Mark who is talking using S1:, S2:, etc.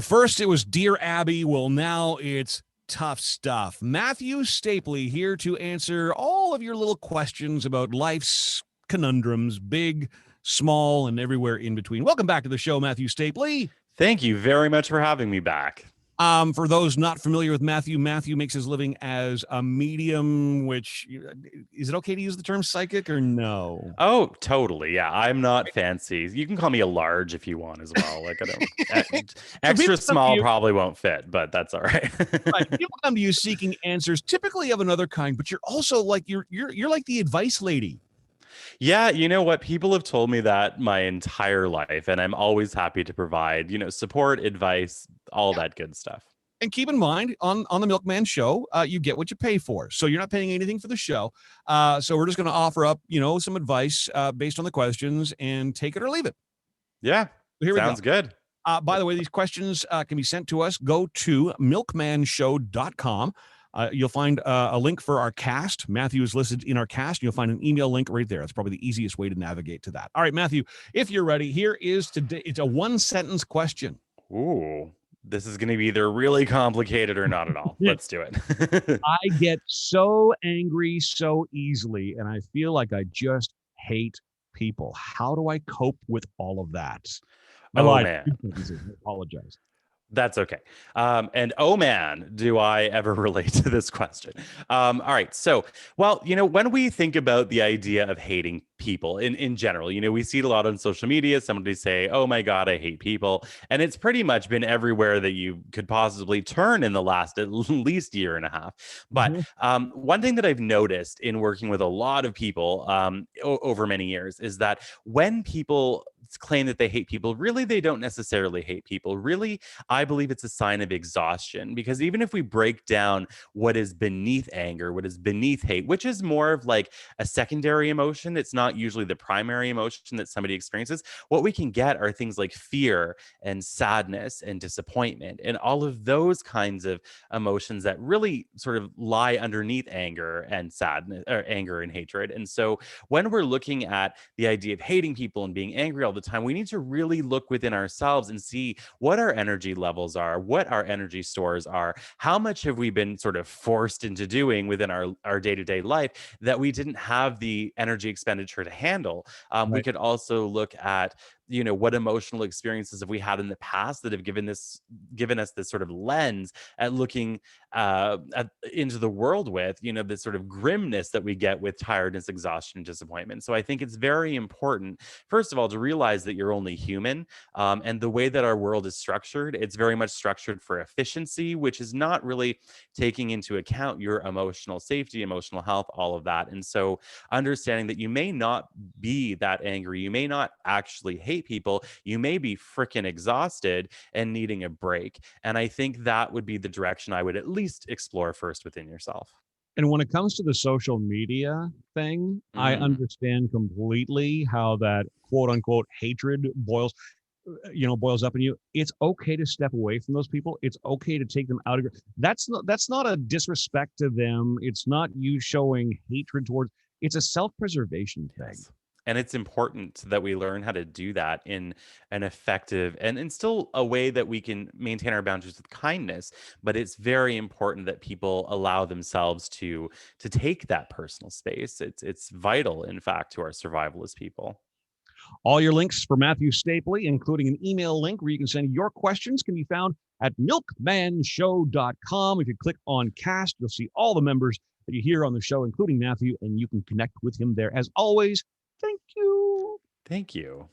S1: First, it was Dear Abby. Well, now it's tough stuff. Matthew Stapley here to answer all of your little questions about life's conundrums, big, small, and everywhere in between. Welcome back to the show, Matthew Stapley.
S2: Thank you very much for having me back.
S1: For those not familiar with Matthew, Matthew makes his living as a medium, which, is it okay to use the term psychic or no?
S2: Oh, totally. Yeah, I'm not fancy. You can call me a large if you want as well. Like I don't extra small probably won't fit, but that's all right.
S1: Right. People come to you seeking answers, typically of another kind, but you're also like you're like the advice lady.
S2: Yeah, you know what? People have told me that my entire life, and I'm always happy to provide, support, advice, all that good stuff.
S1: And keep in mind, on the Milkman Show, you get what you pay for. So you're not paying anything for the show. So we're just going to offer up, some advice based on the questions and take it or leave it.
S2: Yeah,
S1: here we go.
S2: Sounds good.
S1: By the way, these questions can be sent to us. Go to milkmanshow.com. You'll find a link for our cast. Matthew is listed in our cast. You'll find an email link right there. That's probably the easiest way to navigate to that. All right, Matthew, if you're ready, here is today. It's a one-sentence question.
S2: Ooh, this is going to be either really complicated or not at all. Let's do it.
S1: I get so angry so easily, and I feel like I just hate people. How do I cope with all of that?
S2: Man.
S1: I apologize.
S2: That's okay. And oh man, do I ever relate to this question. All right. So, well, when we think about the idea of hating people in general, we see it a lot on social media. Somebody say, oh my God, I hate people. And it's pretty much been everywhere that you could possibly turn in the last at least year and a half. But one thing that I've noticed in working with a lot of people over many years is that when people claim that they hate people, really, they don't necessarily hate people. Really, I believe it's a sign of exhaustion, because even if we break down what is beneath anger, what is beneath hate, which is more of like a secondary emotion, it's not usually the primary emotion that somebody experiences, what we can get are things like fear and sadness and disappointment and all of those kinds of emotions that really sort of lie underneath anger and sadness, or anger and hatred. And so when we're looking at the idea of hating people and being angry all the time, we need to really look within ourselves and see what our energy levels are, what our energy stores are, how much have we been sort of forced into doing within our day-to-day life that we didn't have the energy expenditure to handle. Right. We could also look at what emotional experiences have we had in the past that have given us this sort of lens at looking into the world with, this sort of grimness that we get with tiredness, exhaustion, and disappointment. So I think it's very important, first of all, to realize that you're only human. And the way that our world is structured, it's very much structured for efficiency, which is not really taking into account your emotional safety, emotional health, all of that. And so understanding that you may not be that angry, you may not actually hate people, you may be freaking exhausted and needing a break. And I think that would be the direction I would at least explore first within yourself.
S1: And when it comes to the social media thing, I understand completely how that quote unquote hatred boils up in you. It's okay to step away from those people. It's okay to take them out of your, that's not a disrespect to them. It's not you showing hatred towards, it's a self-preservation thing.
S2: Yes. And it's important that we learn how to do that in an effective and still a way that we can maintain our boundaries with kindness. But it's very important that people allow themselves to take that personal space. It's vital, in fact, to our survival as people.
S1: All your links for Matthew Stapley, including an email link where you can send your questions, can be found at milkmanshow.com. If you click on cast, you'll see all the members that you hear on the show, including Matthew, and you can connect with him there. As always, thank you.
S2: Thank you.